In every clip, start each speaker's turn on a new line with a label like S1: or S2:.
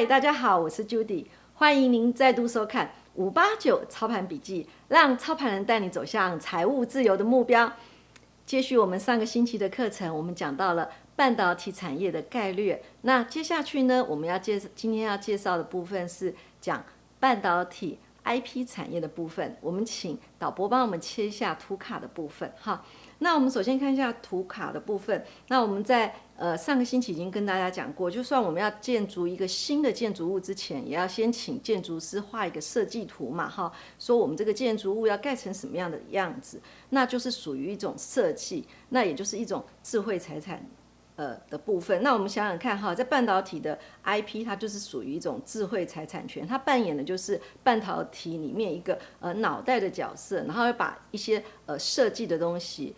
S1: 嗨，大家好，我是 Judy，欢迎您再度收看589操盘笔记，让操盘人带你走向财务自由的目标。接续我们上个星期的课程，我们讲到了半导体产业的概略。那接下去呢，我们今天要介绍的部分是讲半导体 IP 产业的部分。我们请导播帮我们切一下图卡的部分哈。那我们首先看一下图卡的部分。那我们在上个星期已经跟大家讲过，就算我们要建筑一个新的建筑物之前，也要先请建筑师画一个设计图嘛，哈，说我们这个建筑物要盖成什么样的样子，那就是属于一种设计，那也就是一种智慧财产的部分。那我们想想看哈，在半导体的 IP， 它就是属于一种智慧财产权，它扮演的就是半导体里面一个脑袋的角色，然后会把一些设计的东西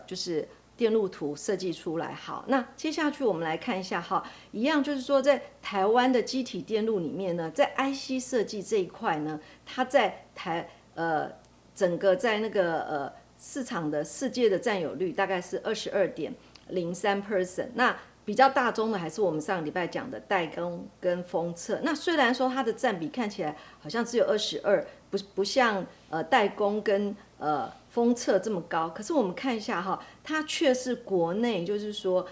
S1: 就是电路图设计出来。好，那接下去我们来看一下哈，一样就是说在台湾的机体电路里面呢，在 IC 设计这一块呢，它在整个在那个市场的世界的占有率大概是22.03%。那比较大宗的还是我们上个礼拜讲的代工跟封测。那虽然说它的占比看起来好像只有22%，不像代工跟封测这么高，可是我们看一下哈，它却是国内就是说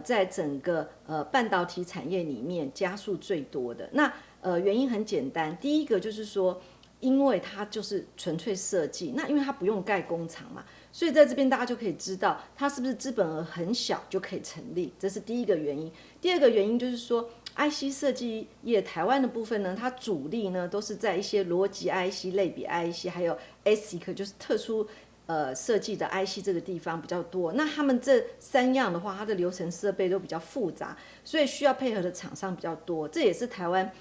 S1: 在整个半导体产业里面加速最多的。那原因很简单，第一个就是说，因为它就是纯粹设计，那因为它不用盖工厂嘛，所以在这边大家就可以知道它是不是资本额很小就可以成立，这是第一个原因。第二个原因就是说，IC 设计业台湾的部分呢，它主力呢都是在一些逻辑 IC、类比 IC， 还有 ASIC， 就是特殊设计的 IC 这个地方比较多。那他们这三样的话，它的流程设备都比较复杂，所以需要配合的厂商比较多。这也是台湾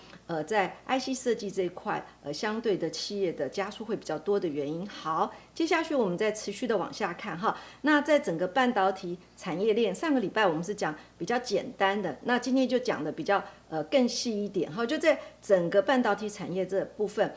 S1: 在 IC 设计这一块相对的企业的加速会比较多的原因。好，接下去我们再持续的往下看哈。那在整个半导体产业链，上个礼拜我们是讲比较简单的，那今天就讲的比较更细一点哈。就在整个半导体产业这部分，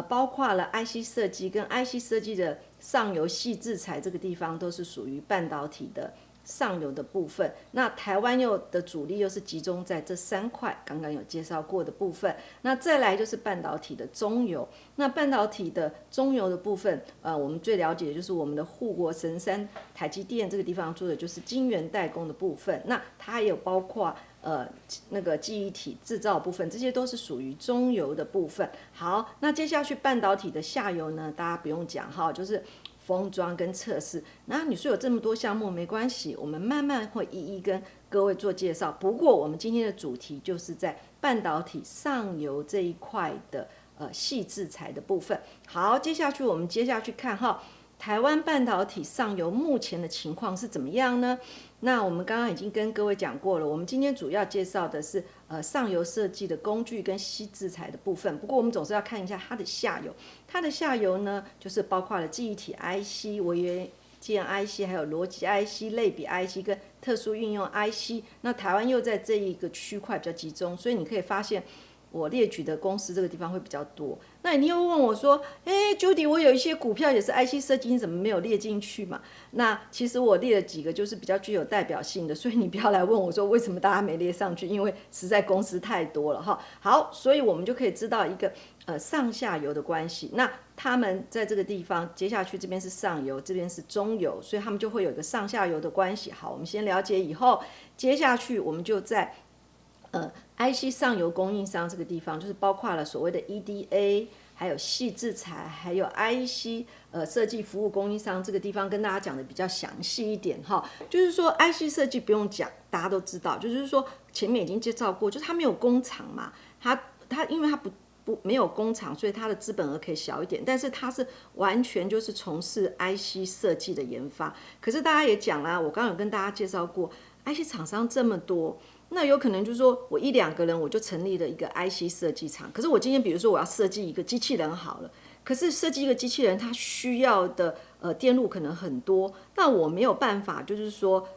S1: 包括了 IC 设计跟 IC 设计的上游细制材这个地方，都是属于半导体的上游的部分。那台湾的主力又是集中在这3块，刚刚有介绍过的部分。那再来就是半导体的中游。那半导体的中游的部分，我们最了解的就是我们的护国神山台积电这个地方做的就是晶圆代工的部分。那它也有包括那个记忆体制造部分，这些都是属于中游的部分。好，那接下去半导体的下游呢，大家不用讲哈，就是封装跟测试。那你说有这么多项目没关系，我们慢慢会一一跟各位做介绍。不过我们今天的主题就是在半导体上游这一块的细制材的部分。好，接下去我们看哈，台湾半导体上游目前的情况是怎么样呢？那我们刚刚已经跟各位讲过了，我们今天主要介绍的是上游设计的工具跟细制材的部分。不过我们总是要看一下它的下游，它的下游呢就是包括了记忆体 IC、微元件 IC， 还有逻辑 IC、类比 IC 跟特殊运用 IC。那台湾又在这一个区块比较集中，所以你可以发现我列举的公司这个地方会比较多。那你又问我说，Judy， 我有一些股票也是 IC 设计，你怎么没有列进去嘛？那其实我列了几个就是比较具有代表性的，所以你不要来问我说为什么大家没列上去，因为实在公司太多了哈。好，所以我们就可以知道一个上下游的关系。那他们在这个地方，接下去这边是上游，这边是中游，所以他们就会有一个上下游的关系。好，我们先了解以后，接下去我们就在IC 上游供应商这个地方，就是包括了所谓的 EDA， 还有细制材，还有 IC 设计服务供应商这个地方，跟大家讲的比较详细一点哈。就是说 IC 设计不用讲，大家都知道，就是说前面已经介绍过，就是它没有工厂嘛，它因为它没有工厂，所以它的资本额可以小一点，但是它是完全就是从事 IC 设计的研发。可是大家也讲啦，我刚刚有跟大家介绍过 ，IC 厂商这么多。那有可能就是说我1-2个人我就成立了一个 IC 设计厂，可是我今天比如说我要设计一个机器人好了，可是设计一个机器人它需要的电路可能很多，那我没有办法就是说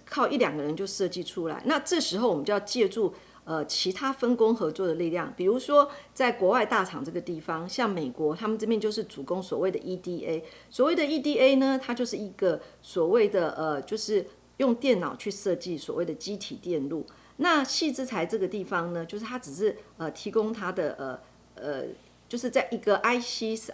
S1: 靠1-2个人就设计出来，那这时候我们就要借助其他分工合作的力量，比如说在国外大厂这个地方，像美国他们这边就是主攻所谓的 EDA， 所谓的 EDA 呢，它就是一个所谓的就是用电脑去设计所谓的机体电路。那细制裁这个地方呢，就是它只是提供它的就是在一个 IC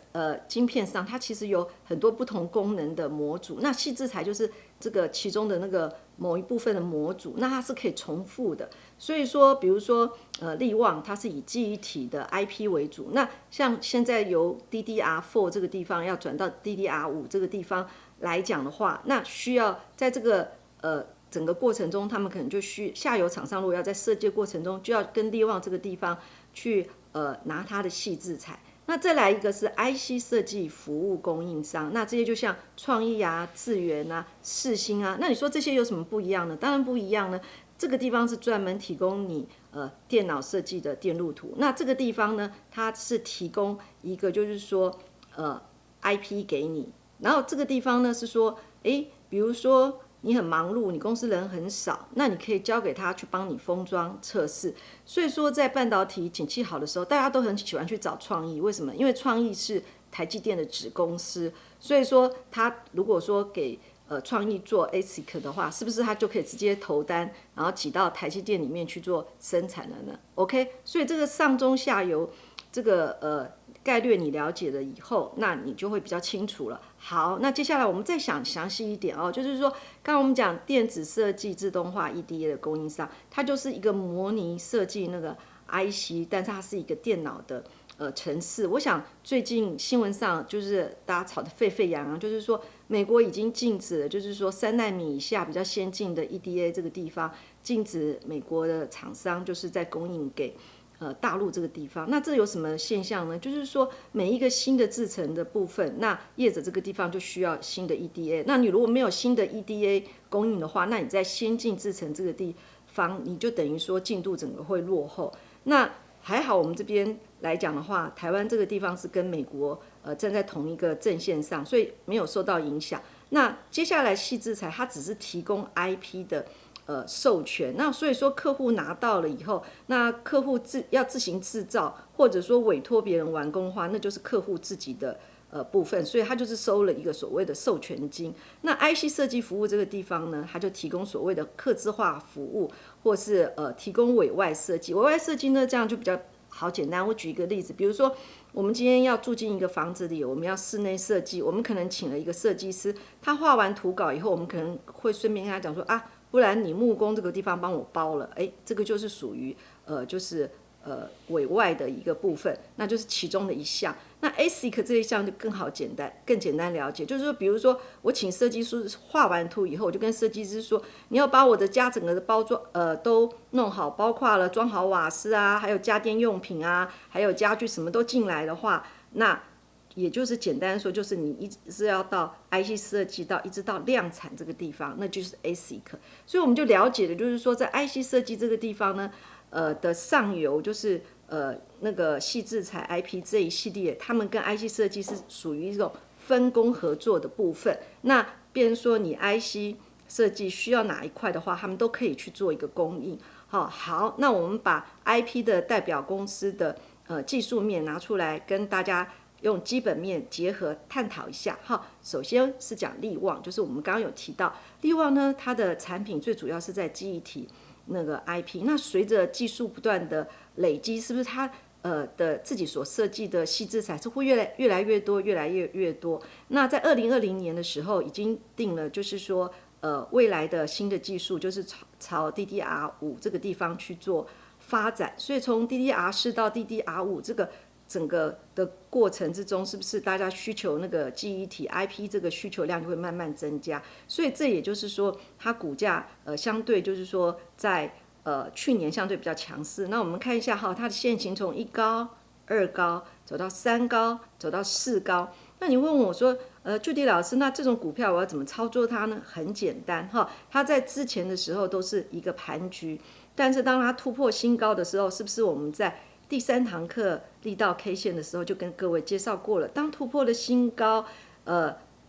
S1: 晶片上，它其实有很多不同功能的模组。那细制裁就是这个其中的那个某一部分的模组，那它是可以重复的。所以说，比如说力旺它是以记忆体的 IP 为主，那像现在由 DDR4 这个地方要转到 DDR5 这个地方来讲的话，那需要在这个整个过程中，他们可能就下游厂商如果要在设计过程中，就要跟力旺这个地方去拿它的细制裁。那再来一个是 IC 设计服务供应商，那这些就像创意啊、智源啊、世新啊，那你说这些有什么不一样呢？当然不一样呢。这个地方是专门提供你电脑设计的电路图，那这个地方呢，它是提供一个就是说IP 给你，然后这个地方呢是说，比如说你很忙碌，你公司人很少，那你可以交给他去帮你封装测试。所以说，在半导体景气好的时候，大家都很喜欢去找创意，为什么？因为创意是台积电的子公司，所以说他如果说给创意做 ASIC 的话，是不是他就可以直接投单，然后挤到台积电里面去做生产了呢 ？OK， 所以这个上中下游这个概略你了解了以后，那你就会比较清楚了。好，那接下来我们再想详细一点哦，就是说，刚刚我们讲电子设计自动化 EDA 的供应商，它就是一个模拟设计那个 IC， 但是它是一个电脑的程式。我想最近新闻上就是大家吵得沸沸扬扬，就是说美国已经禁止了，就是说3奈米以下比较先进的 EDA 这个地方，禁止美国的厂商就是在供应给大陆这个地方。那这有什么现象呢？就是说每一个新的制程的部分，那业者这个地方就需要新的 EDA。那你如果没有新的 EDA 供应的话，那你在先进制程这个地方，你就等于说进度整个会落后。那还好我们这边来讲的话，台湾这个地方是跟美国站在同一个阵线上，所以没有受到影响。那接下来细制裁它只是提供 IP 的授权，那所以说客户拿到了以后，那客户要自行制造，或者说委托别人完工的话，那就是客户自己的部分，所以他就是收了一个所谓的授权金。那 IC 设计服务这个地方呢，它就提供所谓的客制化服务，或是提供委外设计。委外设计呢，这样就比较好简单。我举一个例子，比如说我们今天要住进一个房子里，我们要室内设计，我们可能请了一个设计师，他画完图稿以后，我们可能会顺便跟他讲说啊，不然你木工这个地方帮我包了，这个就是属于就是委外的一个部分，那就是其中的一项。那 ASIC 这一项就更好简单，更简单了解，就是说，比如说我请设计师画完图以后，我就跟设计师说，你要把我的家整个的包装都弄好，包括了装好瓦斯啊，还有家电用品啊，还有家具什么都进来的话，那也就是简单说，就是你一直要到 IC 设计一直到量产这个地方，那就是 ASIC。所以我们就了解的就是说，在 IC 设计这个地方呢，的上游就是那个细制裁 IP 这一系列，他们跟 IC 设计是属于一种分工合作的部分。那变成说你 IC 设计需要哪一块的话，他们都可以去做一个供应。好，那我们把 IP 的代表公司的技术面拿出来跟大家用基本面结合探讨一下。首先是讲力旺，就是我们刚刚有提到力旺呢，它的产品最主要是在记忆体那个 IP。那随着技术不断的累积，是不是它的自己所设计的细制材是会越来越多，越来越多？那在2020年的时候已经定了，就是说未来的新的技术就是朝 DDR5 这个地方去做发展。所以从 DDR4 到 DDR5 这个整个的过程之中，是不是大家需求那个记忆体 IP 这个需求量就会慢慢增加？所以这也就是说，它股价相对就是说在去年相对比较强势。那我们看一下它的线型从1高、2高走到3高，走到4高。那你问我说，Judy 老师，那这种股票我要怎么操作它呢？很简单它在之前的时候都是一个盘局，但是当它突破新高的时候，是不是我们在第3堂课力道 K 线的时候就跟各位介绍过了？当突破了新高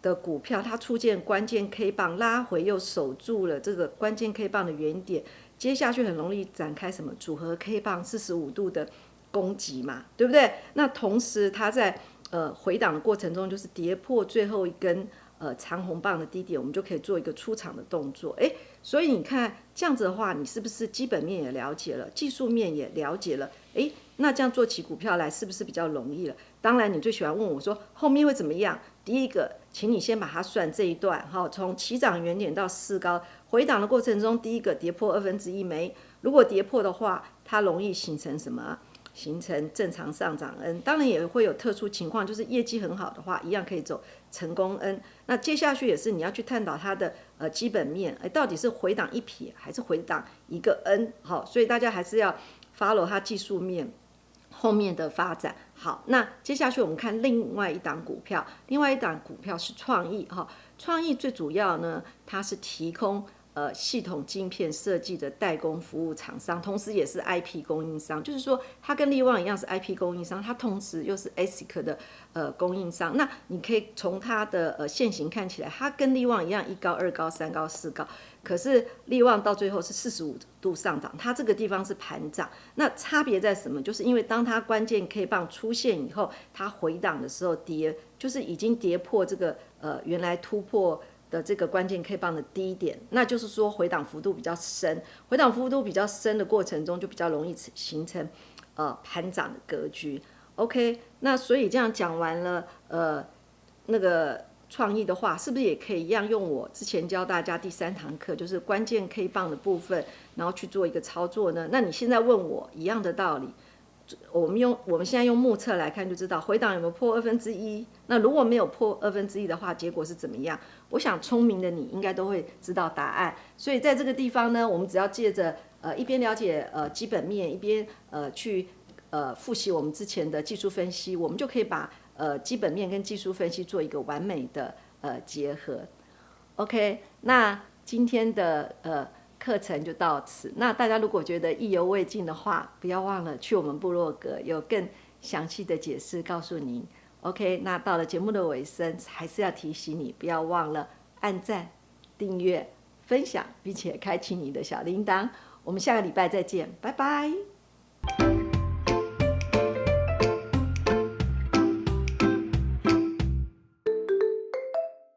S1: 的股票，它出现关键 K 棒拉回又守住了这个关键 K 棒的原点，接下去很容易展开什么组合 K 棒45度的攻击嘛，对不对？那同时它在回档的过程中，就是跌破最后一根长红棒的低点，我们就可以做一个出场的动作。所以你看这样子的话，你是不是基本面也了解了，技术面也了解了？那这样做起股票来是不是比较容易了？当然，你最喜欢问我说后面会怎么样？第一个，请你先把它算这一段，从起涨原点到4高回档的过程中，第一个跌破1/2没，如果跌破的话，它容易形成什么？形成正常上涨 N， 当然也会有特殊情况，就是业绩很好的话，一样可以走成功 N。那接下去也是你要去探讨它的基本面，到底是回档一撇还是回档一个 N， 好，所以大家还是要 follow 它技术面后面的发展。好，那接下去我们看另外一档股票，另外一档股票是创意哈，创意最主要呢，它是提供系统晶片设计的代工服务厂商，同时也是 IP 供应商，就是说它跟力旺一样是 IP 供应商，它同时又是 ASIC 的供应商。那你可以从它的现形看起来，它跟力旺一样1高、2高、3高、4高，可是力旺到最后是45度上涨，它这个地方是盘涨。那差别在什么？就是因为当它关键 K 棒出现以后，它回档的时候跌，就是已经跌破这个原来突破的这个关键 K 棒的低点，那就是说回档幅度比较深，回档幅度比较深的过程中，就比较容易形成盘涨的格局。OK， 那所以这样讲完了那个创意的话，是不是也可以一样用我之前教大家第3堂课，就是关键 K 棒的部分，然后去做一个操作呢？那你现在问我一样的道理。我们现在用目测来看就知道回档有没有破1/2，那如果没有破1/2的话，结果是怎么样？我想聪明的你应该都会知道答案。所以在这个地方呢，我们只要借着一边了解基本面，一边去复习我们之前的技术分析，我们就可以把基本面跟技术分析做一个完美的结合。OK， 那今天的课程就到此。那大家如果觉得意犹未尽的话，不要忘了去我们部落格，有更详细的解释告诉您。OK， 那到了节目的尾声，还是要提醒你，不要忘了按赞、订阅、分享，并且开启你的小铃铛。我们下个礼拜再见，拜拜。